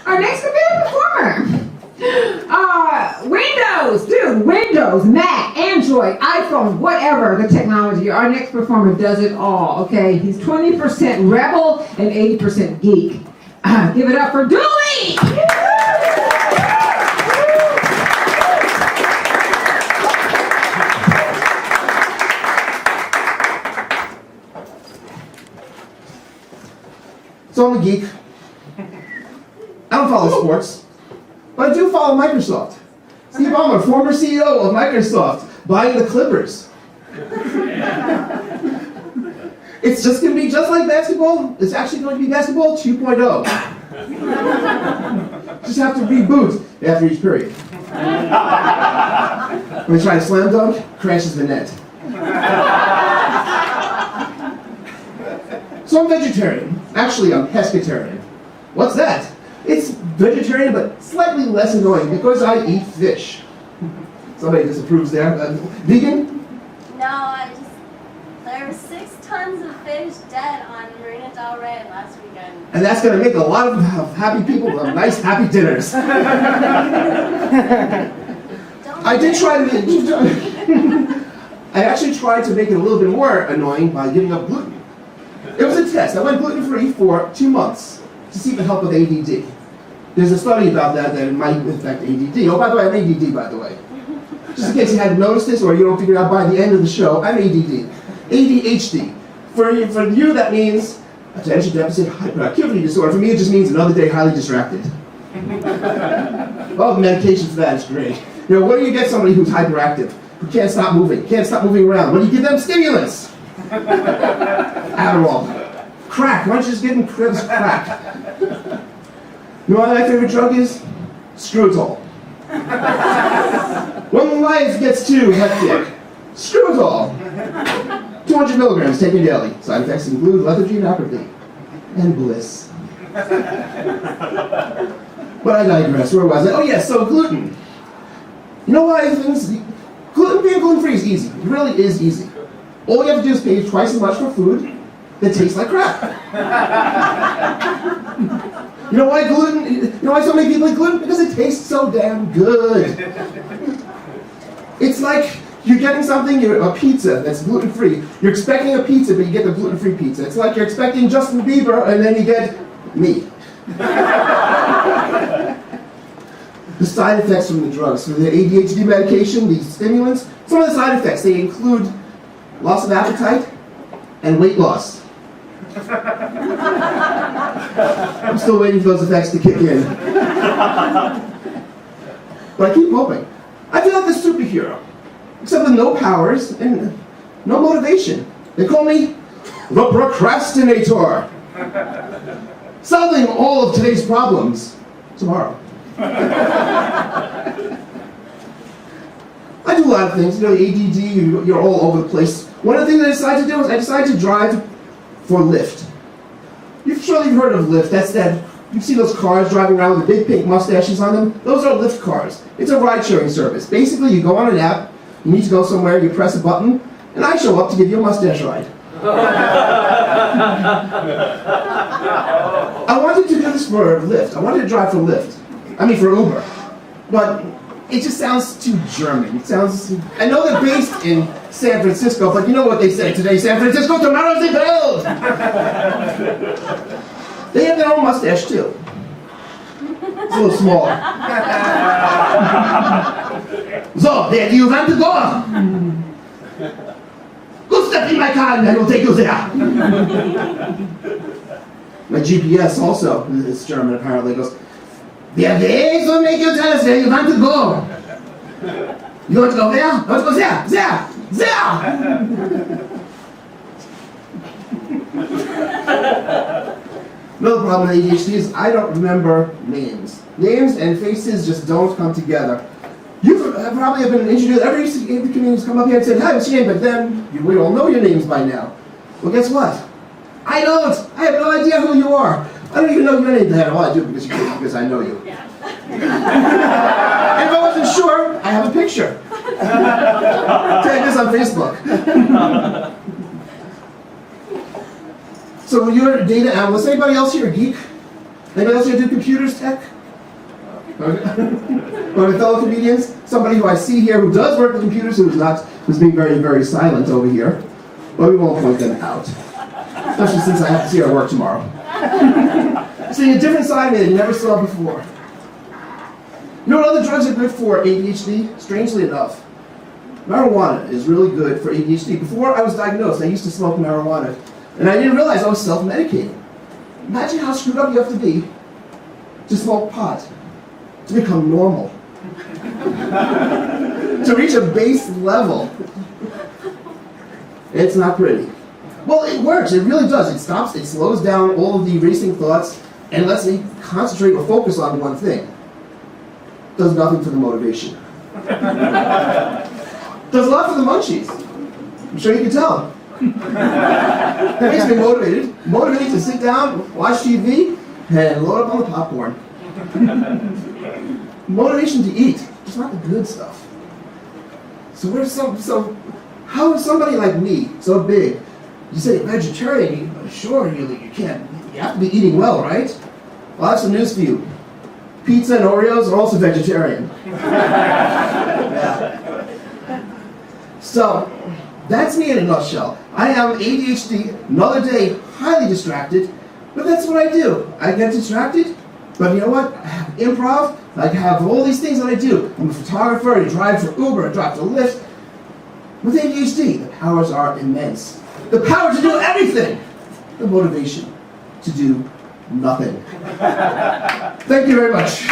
Our next computer performer. Windows, dude, Windows, Mac, Android, iPhone, whatever the technology, our next performer does it all, okay? He's 20% rebel and 80% geek. Give it up for Dooley! So I'm a geek. I don't follow sports, but I do follow Microsoft. Steve Ballmer, former CEO of Microsoft, buying the Clippers. It's just going to be just like basketball. It's actually going to be basketball 2.0. Just have to reboot after each period. When we try to slam dunk, crashes the net. So I'm vegetarian. Actually, I'm pescatarian. What's that? It's vegetarian, but slightly less annoying because I eat fish. Somebody disapproves there. Vegan? No, there were 6 tons of fish dead on Marina Del Rey last weekend. And that's going to make a lot of happy people have nice, happy dinners. I did try to... I actually tried to make it a little bit more annoying by giving up gluten. It was a test. I went gluten-free for 2 months to see the help of ADD. There's a study about that it might affect ADD. Oh, by the way, I'm ADD, by the way. Just in case you hadn't noticed this or you don't figure it out by the end of the show, I'm ADD. ADHD. For you, that means attention deficit hyperactivity disorder. For me, it just means another day highly distracted. Oh, the medication for that is great. You know, what do you get somebody who's hyperactive, who can't stop moving around? What do you give them? Stimulants. Adderall. Crack. Why don't you just give them crack? You know what my favorite drug is? Screwtol. When life gets too hectic, Screwtol. 200 milligrams taken daily. Side effects include lethargy and apathy. And bliss. But I digress. Where was I? Oh yes, so gluten. You know why things... Being gluten-free is easy. It really is easy. All you have to do is pay twice as much for food that tastes like crap. You know why so many people eat gluten? Because it tastes so damn good. It's like you're getting something, a pizza that's gluten-free. You're expecting a pizza, but you get the gluten-free pizza. It's like you're expecting Justin Bieber, and then you get me. The side effects from the drugs, from the ADHD medication, the stimulants, some of the side effects, they include loss of appetite and weight loss. I'm still waiting for those effects to kick in. But I keep hoping. I feel like a superhero, except with no powers and no motivation. They call me the procrastinator. Solving all of today's problems tomorrow. I do a lot of things. You know, ADD, you're all over the place. One of the things I decided to do is I decided to drive for Lyft. You've surely heard of Lyft. That's that, you see those cars driving around with the big pink mustaches on them? Those are Lyft cars. It's a ride-sharing service. Basically, you go on an app, you need to go somewhere, you press a button, and I show up to give you a mustache ride. I wanted to do this for Lyft. I wanted to drive for Lyft. I mean for Uber. But it just sounds too German. It sounds... I know they're based in San Francisco, but you know what they say today, San Francisco, tomorrow's the world! They have their own mustache, too. It's a little smaller. So, there do you want to go? Go step in my car and I will take you there. My GPS also, it's German apparently, goes, "Der Weg will make you tell us where you want to go. You want to go there? You want to go there, there, there." Another problem with ADHD is I don't remember names. Names and faces just don't come together. You probably have been introduced, every comedian's come up here and said, "Hi, what's your name?" But then we all know your names by now. Well, guess what? I don't. I have no idea who you are. I don't even know your name. Well, I do because I know you. Yeah. And if I wasn't sure, I have a picture. Tag this on Facebook. So you're a data analyst. Anybody else here a geek? Anybody else here do computers tech? Or my fellow comedians? Somebody who I see here who does work with computers who's being very, very silent over here. But we won't point them out. Especially since I have to see our work tomorrow. Seeing a different side of me that you never saw before. You know what other drugs are good for ADHD? Strangely enough, marijuana is really good for ADHD. Before I was diagnosed, I used to smoke marijuana, and I didn't realize I was self-medicating. Imagine how screwed up you have to be to smoke pot, to become normal, to reach a base level. It's not pretty. Well, it works. It really does. It slows down all of the racing thoughts and lets me concentrate or focus on one thing. Does nothing for the motivation. Does a lot for the munchies. I'm sure you can tell. That makes me motivated to sit down, watch TV, and load up on the popcorn. Motivation to eat, just not the good stuff. So how is somebody like me, so big? You say vegetarian, sure, you can't. You have to be eating well, right? Well, I have some news for you. Pizza and Oreos are also vegetarian. Yeah. So, that's me in a nutshell. I have ADHD, another day, highly distracted, but that's what I do. I get distracted, but you know what? I have improv, I have all these things that I do. I'm a photographer, I drive for Uber, I drive for Lyft. With ADHD, the powers are immense. The power to do everything. The motivation to do nothing. Thank you very much.